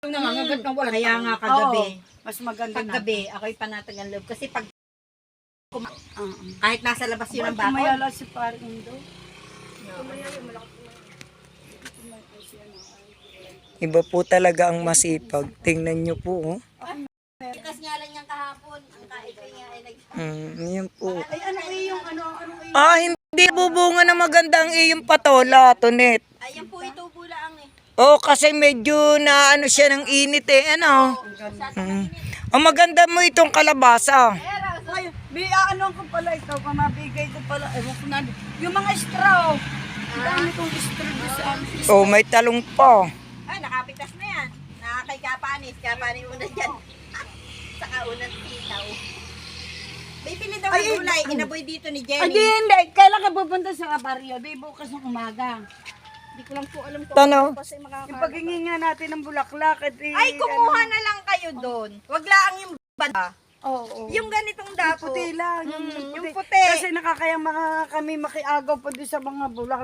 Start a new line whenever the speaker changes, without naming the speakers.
Yung nangangagat ng walang
Kaya nga kagabi.
mas maganda
Paggabi, ako'y panatag ang loob. Kasi pag kahit nasa labas yun ang bakod.
Mayala si parang Indo.
Iba po talaga ang masipag. Tingnan nyo po. Oh.
Kasi nga lang yung kahapon, ang kaipay nga ay
Yan po.
Ay, ano yung
Hindi bubunga na maganda ang iyong patola, Tonet.
Ayan po ito bulaang eh.
Oh, kasi medyo na ano siya ng init eh. Ano? Ang maganda mo itong kalabasa.
Ay, ano ko pala ito, mabigay ko pala, ewan ko na, yung mga straw. Ang dami kong straw doon sa amin.
Oh, may talong pa.
Ay, nakapitas na yan. Nakakay kapanis. Kapanin mo na dyan. Saka unang sitaw. Bibili daw ng gulay. Inaboy dito ni
Ay,
Jenny.
hindi. Kailan ka pupunta sa baryo? Di bukas ng umaga.
Hindi ko lang po alam kung
Tano?
ano kasi makakaroon.
Yung paghingi nga natin ng bulaklak.
Ay, kumuha na lang kayo doon. Wag lang yung banda.
Oo.
Yung ganitong dapo.
Puti lang.
Yung puti.
Kasi nakakayang mga kami makiagaw pa doon sa mga bulaklak.